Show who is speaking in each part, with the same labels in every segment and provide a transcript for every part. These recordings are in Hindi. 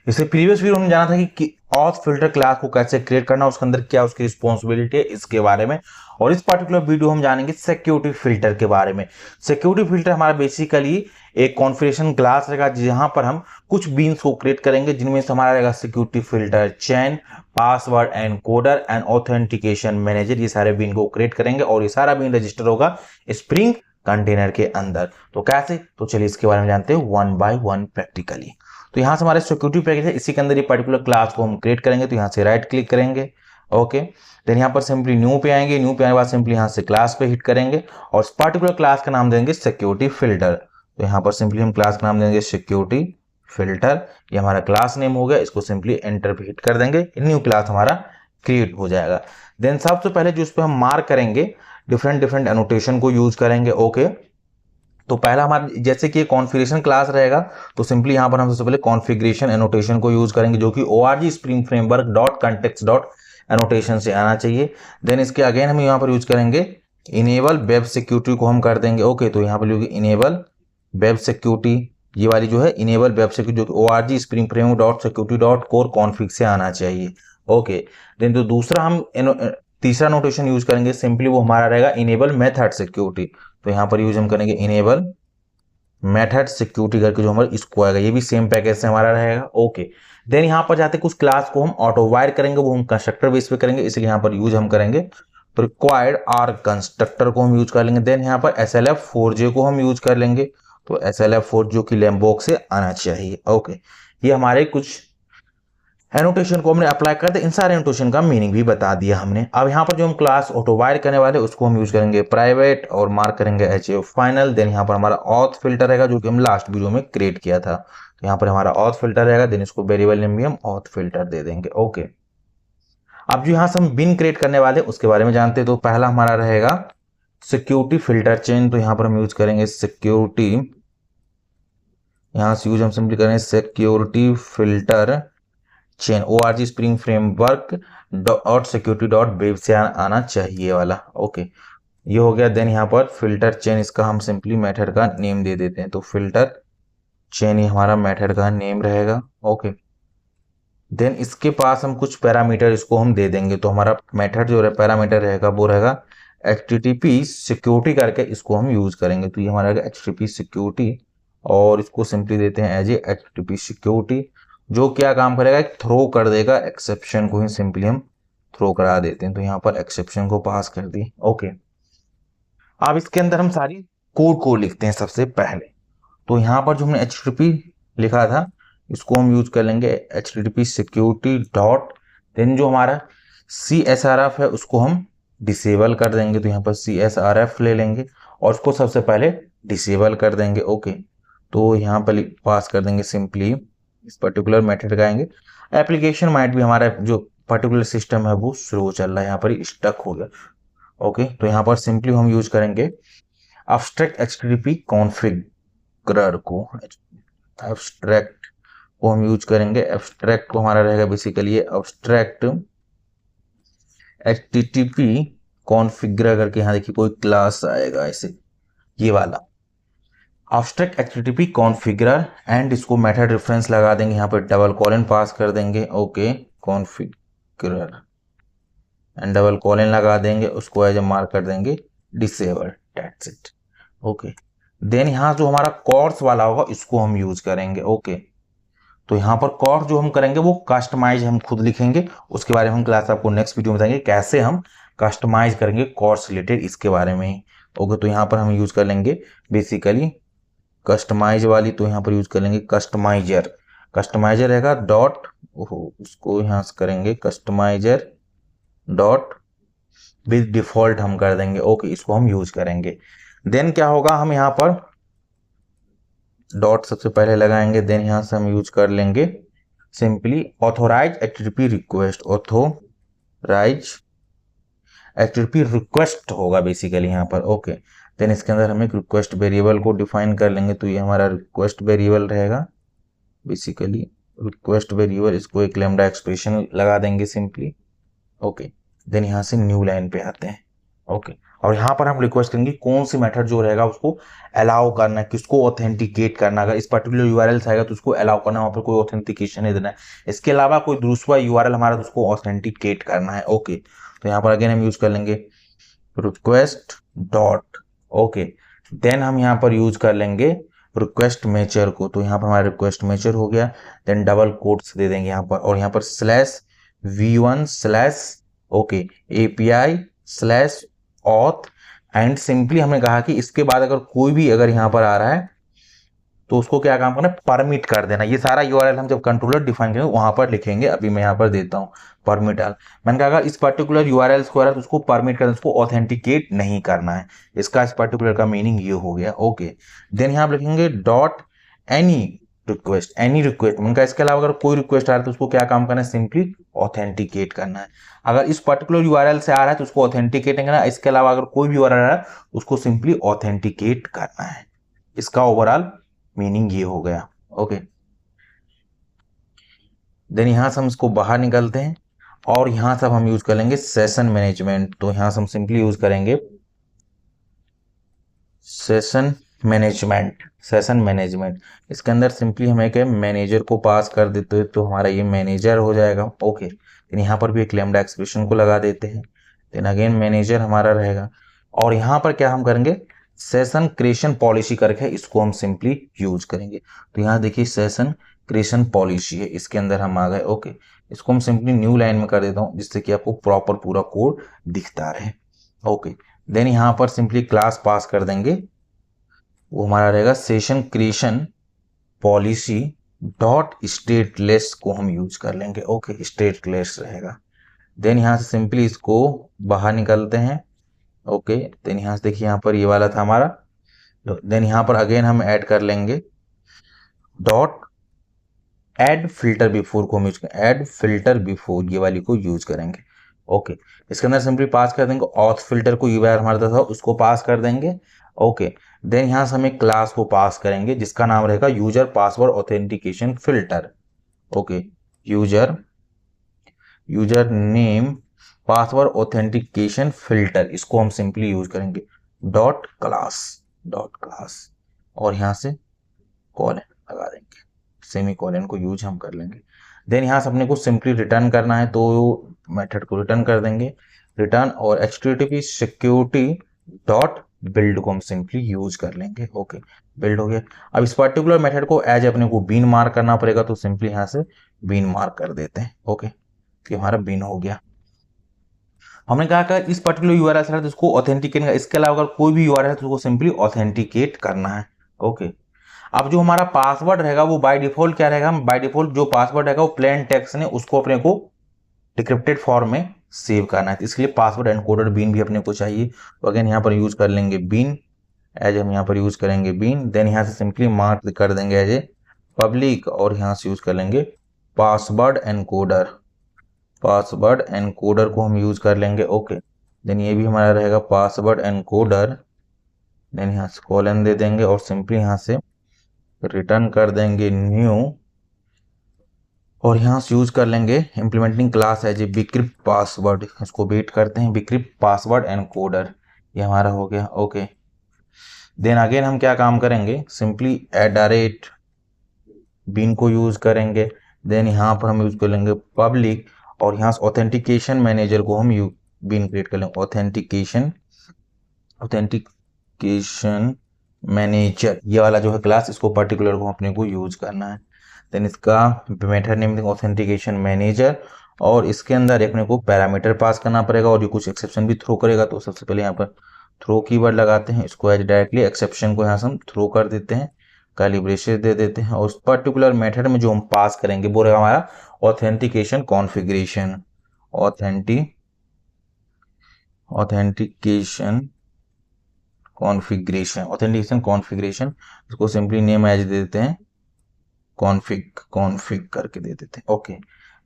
Speaker 1: इससे प्रीवियस वीडियो हमने जाना था कि ऑथ फिल्टर क्लास को कैसे क्रिएट करना, उसके अंदर क्या उसकी रिस्पॉन्सिबिलिटी है इसके बारे में। और इस पर्टिकुलर वीडियो हम जानेंगे सिक्योरिटी फिल्टर के बारे में। सिक्योरिटी फिल्टर हमारा बेसिकली एक कॉन्फ़िगरेशन क्लास रहेगा जहां पर हम कुछ बीन्स को क्रिएट करेंगे, जिनमें से हमारा रहेगा security filter chain, password encoder and authentication manager. ये सारे बीन को क्रिएट करेंगे और ये सारा बीन रजिस्टर होगा स्प्रिंग कंटेनर के अंदर। तो कैसे, तो चलिए इसके बारे में जानते हैं वन बाय वन प्रैक्टिकली। तो यहाँ से हमारे सिक्योरिटी पैकेज है, इसी के अंदर ये पर्टिकुलर क्लास को हम क्रिएट करेंगे। तो यहाँ से राइट क्लिक करेंगे, ओके, देन यहाँ पर सिंपली न्यू पे आएंगे, न्यू पे आने के बाद सिंपली यहाँ से क्लास पे हिट करेंगे और इस पर्टिकुलर क्लास का नाम देंगे सिक्योरिटी फिल्टर। तो यहाँ पर सिंपली हम क्लास का नाम देंगे सिक्योरिटी फिल्टर। ये हमारा क्लास नेम हो गया, इसको सिंपली एंटर पे हिट कर देंगे, न्यू क्लास हमारा क्रिएट हो जाएगा। देन सबसे पहले जो इस पर हम मार्क करेंगे, डिफरेंट एनोटेशन को यूज करेंगे, ओके। तो पहला हमारा जैसे कि कॉन्फ़िगरेशन क्लास रहेगा, तो सिंपली यहां पर हम सबसे पहले कॉन्फ़िगरेशन एनोटेशन को यूज करेंगे, जो कि org spring framework dot context dot annotation से आना चाहिए। देन इसके अगेन हम यहां पर यूज करेंगे इनेबल वेब सिक्योरिटी को हम कर देंगे, ओके। तो यहां पर लिखोगे इनेबल वेब सिक्योरिटी, ये वाली जो है इनेबल वेब सिक्योरिटी, जो कि org spring framework dot security dot core config से आना चाहिए, ओके। देन तो दूसरा हम तीसरा नोटेशन यूज करेंगे, सिंपली वो हमारा रहेगा इनेबल मेथड सिक्योरिटी। तो यहाँ पर यूज हम करेंगे इनेबल मेथड सिक्योरिटी करके, जो हमारा इसको आएगा, ये भी सेम पैकेज से हमारा रहेगा, ओके। देन यहाँ पर जाते कुछ क्लास को हम ऑटो वायर करेंगे, वो हम कंस्ट्रक्टर बेस पे करेंगे, इसलिए यहाँ पर यूज हम करेंगे तो रिक्वायर्ड आर कंस्ट्रक्टर को हम यूज कर लेंगे। देन यहाँ पर SLF4J को हम यूज कर लेंगे, तो SLF4 जो कि लैम्बॉक्स से आना चाहिए, ओके। ये हमारे कुछ एनोटेशन को हमने अप्लाई कर दिया, इन सारे एनोटेशन का मीनिंग भी बता दिया हमने। अब यहाँ पर जो हम क्लास ऑटो वायर करने वाले उसको हम यूज करेंगे प्राइवेट और मार्क करेंगे HA फाइनल। देन यहाँ पर हमारा ऑथ फिल्टर रहेगा, जो कि हम लास्ट वीडियो में क्रिएट किया था। तो यहाँ पर हमारा ऑथ फिल्टर रहेगा, देन इसको वेरिएबल नेम भी हम ऑथ फिल्टर दे देंगे, ओके। अब जो यहाँ से हम बिन क्रिएट करने वाले उसके बारे में जानते हैं। तो पहला हमारा रहेगा सिक्योरिटी फिल्टर चेन, तो यहाँ पर हम यूज करेंगे सिक्योरिटी, यहाँ से यूज हम सिंपली करेंगे security filter chain org spring framework dot security dot web से आना चाहिए वाला, ओके। ये हो गया। देन यहाँ पर फिल्टर चेन, इसका हम सिंपली मेथड का नेम दे देते हैं, तो फिल्टर चेन ही हमारा मेथड का नेम रहेगा, ओके। देन इसके पास हम कुछ पैरामीटर इसको हम दे देंगे, तो हमारा मेथड जो पैरामीटर रहेगा वो रहेगा HTTP सिक्योरिटी करके, इसको हम यूज करेंगे। तो ये हमारा रहेगा HTTP सिक्योरिटी और इसको सिंपली देते हैं एज ए HTTP सिक्योरिटी, जो क्या काम करेगा, थ्रो कर देगा एक्सेप्शन को ही सिंपली हम थ्रो करा देते हैं। तो यहाँ पर एक्सेप्शन को पास कर दी, ओके। अब इसके अंदर हम सारी कोड को लिखते हैं सबसे पहले। तो यहाँ पर जो हमने HTTP लिखा था इसको हम यूज कर लेंगे HTTP सिक्योरिटी डॉट, देन जो हमारा CSRF है उसको हम डिसेबल कर देंगे। तो यहाँ पर CSRF ले लेंगे और उसको सबसे पहले डिसेबल कर देंगे, ओके। तो यहाँ पर पास कर देंगे सिंपली इस पर्टिकुलर मेथड का आएंगे। एप्लीकेशन माइट भी हमारा जो पर्टिकुलर सिस्टम है वो स्लो चल रहा है, यहाँ पर स्टक हो गया, ओके। तो यहाँ पर सिंपली हम यूज करेंगे एब्स्ट्रैक्ट HTTP कॉन्फ़िगरर को, एब्स्ट्रैक्ट को हम यूज करेंगे। एब्स्ट्रैक्ट को हमारा रहेगा बेसिकली एब्स्ट्रैक्ट HTTP कॉन्फ़िगरर करके, यहाँ देखिए कोई क्लास आएगा ऐसे, ये वाला एब्स्ट्रैक्ट HTTP कॉन्फ़िगरर एंड इसको मेथड रेफरेंस लगा देंगे, यहाँ पर डबल कॉलन पास कर देंगे, okay, configurer and double colon लगा देंगे, उसको एज ए मार्क कर देंगे disable, that's it, okay. Then यहाँ जो हमारा कोर्स वाला होगा इसको हम यूज करेंगे, ओके। तो यहाँ पर कोर्स जो हम करेंगे वो कस्टमाइज हम खुद लिखेंगे, उसके बारे में हम क्लास आपको नेक्स्ट वीडियो में बताएंगे कैसे हम कस्टमाइज करेंगे कोर्स रिलेटेड, इसके बारे में ही, ओके। तो यहाँ पर हम यूज कर लेंगे बेसिकली कस्टमाइज वाली, तो यहाँ पर यूज कर लेंगे कस्टमाइजर। कस्टमाइजर रहेगा डॉट, उसको यहाँ से करेंगे कस्टमाइजर डॉट विद डिफॉल्ट हम कर देंगे, ओके, इसको हम यूज करेंगे। देन क्या होगा, हम यहाँ पर डॉट सबसे पहले लगाएंगे, देन यहाँ से हम यूज कर लेंगे simply authorize HTTP request, authorize HTTP request होगा बेसिकली यहाँ पर, ओके। देन इसके अंदर हम एक रिक्वेस्ट वेरिएबल को डिफाइन कर लेंगे, तो ये हमारा रिक्वेस्ट वेरिएबल रहेगा बेसिकली, रिक्वेस्ट वेरिएबल, इसको एक लैम्डा एक्सप्रेशन लगा देंगे सिंपली, ओके। देन यहाँ से न्यू लाइन पे आते हैं, ओके। और यहाँ पर हम रिक्वेस्ट करेंगे कौन सी मेथड जो रहेगा उसको अलाउ करना है, किसको ऑथेंटिकेट करना। अगर इस पर्टिकुलर यूआरएल से आएगा तो उसको अलाउ करना है, वहाँ पर कोई ऑथेंटिकेशन नहीं देना है। इसके अलावा कोई दूसरा यूआरएल हमारा तो उसको ऑथेंटिकेट करना है। ओके, तो यहाँ पर अगेन हम यूज कर लेंगे रिक्वेस्ट डॉट, ओके, देन हम यहाँ पर यूज कर लेंगे रिक्वेस्ट मेचर को। तो यहाँ पर हमारा रिक्वेस्ट मेचर हो गया, देन डबल कोट्स दे देंगे यहाँ पर, और यहाँ पर slash v1 slash okay API slash auth, and simply हमने कहा कि इसके बाद अगर कोई भी अगर यहाँ पर आ रहा है तो उसको क्या काम करना है, परमिट कर देना। ये सारा यूआरएल हम जब कंट्रोलर डिफाइन करेंगे वहां पर लिखेंगे। अभी मैं यहाँ पर देता हूँ परमिट आल। मैंने कहा अगर इस पर्टिकुलर यूआरएल को आ रहा है तो उसको परमिट करना, उसको ऑथेंटिकेट नहीं करना है। इसका इस पर्टिकुलर का मीनिंग ये हो गया। ओके, देन यहाँ आप लिखेंगे dot any request, any request. मैंने कहा इसके अलावा अगर कोई रिक्वेस्ट आ रहा है तो उसको क्या काम करना है, सिंपली ऑथेंटिकेट करना है। अगर इस पर्टिकुलर यूआरएल से आ रहा है तो उसको ऑथेंटिकेट नहीं करना, इसके अलावा अगर कोई भी यूआरएल आ रहा है उसको सिंपली ऑथेंटिकेट करना है। इसका ओवरऑल मीनिंग ये हो गया। ओके, देन यहां से हम इसको बाहर निकलते हैं और यहां से हम यूज करेंगे सेशन मैनेजमेंट। तो यहां से हम सिंपली यूज करेंगे सेशन मैनेजमेंट। सेशन मैनेजमेंट इसके अंदर सिंपली हम एक मैनेजर को पास कर देते हैं तो हमारा ये मैनेजर हो जाएगा। ओके, देन यहाँ पर भी एक लैम्डा एक्सप्रेशन को लगा देते हैं, देन अगेन मैनेजर हमारा रहेगा। और यहाँ पर क्या हम करेंगे, सेशन क्रिएशन पॉलिसी करके इसको हम सिंपली यूज करेंगे। तो यहाँ देखिए सेशन क्रिएशन पॉलिसी है, इसके अंदर हम आ गए। ओके, इसको हम सिंपली न्यू लाइन में कर देता हूँ जिससे कि आपको प्रॉपर पूरा कोड दिखता रहे। ओके, देन यहाँ पर सिंपली क्लास पास कर देंगे, वो हमारा रहेगा session creation policy dot stateless को हम यूज कर लेंगे। ओके, स्टेटलेस रहेगा। देन यहाँ से सिंपली इसको बाहर निकलते हैं। ओके, देन यहाँ से देखिए यहाँ पर ये वाला था हमारा, देन यहाँ पर अगेन हम ऐड कर लेंगे डॉट ऐड फिल्टर बिफोर को हम यूज करेंगे, ऐड फिल्टर बिफोर ये वाली को यूज करेंगे। ओके, इसके अंदर सिंपली पास कर देंगे ऑथ फिल्टर को, यूआर हमारा था उसको पास कर देंगे। ओके, देन यहाँ से हम एक क्लास को पास करेंगे जिसका नाम रहेगा user password authentication filter. Okay, user name password authentication filter, इसको हम सिंपली यूज करेंगे डॉट क्लास और यहाँ से कॉलन लगा देंगे, सेमी कॉलन को यूज हम कर लेंगे। देन यहाँ से अपने को सिंपली रिटर्न करना है तो मेथड को रिटर्न कर देंगे रिटर्न, और http सिक्योरिटी डॉट बिल्ड को हम सिंपली यूज कर लेंगे। ओके, बिल्ड हो गया। अब इस पर्टिकुलर मेथड को एज अपने को बीन मार्क करना पड़ेगा तो सिंपली यहाँ से बीन मार्क कर देते हैं। ओके, कि हमारा बीन हो गया। हमने कहा कि इस पर्टिकुलर यूआरएल से तो उसको ऑथेंटिकेट, इसके अलावा अगर कोई भी यूआरएल है तो उसको सिंपली ऑथेंटिकेट करना है। ओके, अब जो हमारा पासवर्ड रहेगा वो बाय डिफॉल्ट क्या रहेगा, बाय डिफॉल्ट जो पासवर्ड रहेगा वो प्लेन टेक्स्ट ने उसको अपने को डिक्रिप्टेड फॉर्म में सेव करना है, इसके लिए पासवर्ड एनकोडेड बीन भी अपने को चाहिए। तो अगेन यहाँ पर यूज कर लेंगे बीन, एज हम यहाँ पर यूज करेंगे बीन, देन यहाँ से सिंपली मार्क कर देंगे एज ए पब्लिक, और यहाँ से यूज कर लेंगे पासवर्ड एनकोडर, पासवर्ड एनकोडर को हम यूज कर लेंगे। ओके, देन ये भी हमारा रहेगा पासवर्ड एनकोडर, देन यहाँ से कॉलन दे देंगे और सिंपली यहाँ से रिटर्न कर देंगे न्यू, और यहाँ से यूज कर लेंगे implementing class as a bcrypt password, इसको वेट करते हैं बिक्रिप्ट पासवर्ड एनकोडर, ये हमारा हो गया। ओके, देन अगेन हम क्या काम करेंगे, सिंपली @ बीन को यूज करेंगे, देन यहाँ पर हम यूज कर लेंगे पब्लिक, और यहाँ से ऑथेंटिकेशन मैनेजर को हम बीन क्रिएट कर लेंगे ऑथेंटिकेशन मैनेजर, ये वाला जो है क्लास, इसको पर्टिकुलर को अपने को यूज करना है। देन इसका मेथड नेम ऑथेंटिकेशन मैनेजर, और इसके अंदर अपने को पैरामीटर पास करना पड़ेगा, और ये कुछ एक्सेप्शन भी थ्रो करेगा तो सबसे पहले यहाँ पर थ्रो कीवर्ड लगाते हैं, इसको एज डायरेक्टली एक्सेप्शन को यहाँ से हम थ्रो कर देते हैं, कैलिब्रेशन दे देते हैं, और उस पर्टिकुलर मेथड में जो हम पास करेंगे वो रहेगा हमारा ऑथेंटिकेशन कॉन्फ़िगरेशन, ऑथेंटिकेशन कॉन्फ़िगरेशन, इसको सिंपली नेम एज दे देते हैं कॉन्फिग करके दे देते हैं। ओके,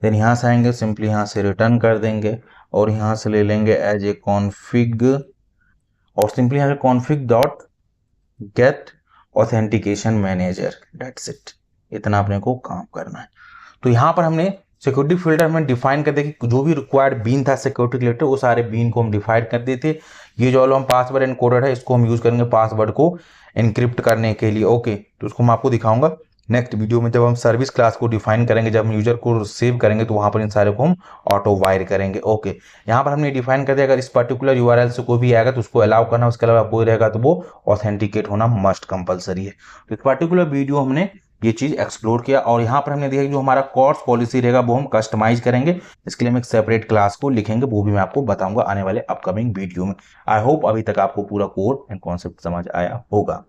Speaker 1: देन यहाँ से आएंगे सिंपली यहाँ से रिटर्न कर देंगे, और यहाँ से ले लेंगे एज ए कॉन्फिग, और सिंपली यहाँ पे config dot gate authentication manager, that's it, इतना अपने को काम करना है। तो यहाँ पर हमने सिक्योरिटी फिल्टर हमने डिफाइन कर दिया कि जो भी रिक्वायर्ड बीन था सिक्योरिटी रिलेटेड वो सारे बीन को हम डिफाइन कर देते। ये जो हम पासवर्ड एनकोडेड है इसको हम यूज करेंगे पासवर्ड को एनक्रिप्ट करने के लिए। ओके, तो उसको मैं आपको दिखाऊंगा नेक्स्ट वीडियो में, जब हम सर्विस क्लास को डिफाइन करेंगे, जब हम यूजर को सेव करेंगे तो वहां पर इन सारे को हम ऑटो वायर करेंगे। ओके, यहाँ पर हमने डिफाइन कर दिया अगर इस पर्टिकुलर यूआरएल से कोई भी आएगा तो उसको अलाउ करना, उसके अलावा कोई रहेगा तो वो ऑथेंटिकेट होना मस्ट कंपलसरी है। तो इस पर्टिकुलर वीडियो हमने ये चीज एक्सप्लोर किया और यहाँ पर हमने देखा कि जो हमारा कोर्स पॉलिसी रहेगा वो हम कस्टमाइज करेंगे। इसके लिए हम एक सेपरेट क्लास को लिखेंगे, वो भी मैं आपको बताऊंगा आने वाले अपकमिंग वीडियो में। आई होप अभी तक आपको पूरा कोड एंड कॉन्सेप्ट समझ आया होगा।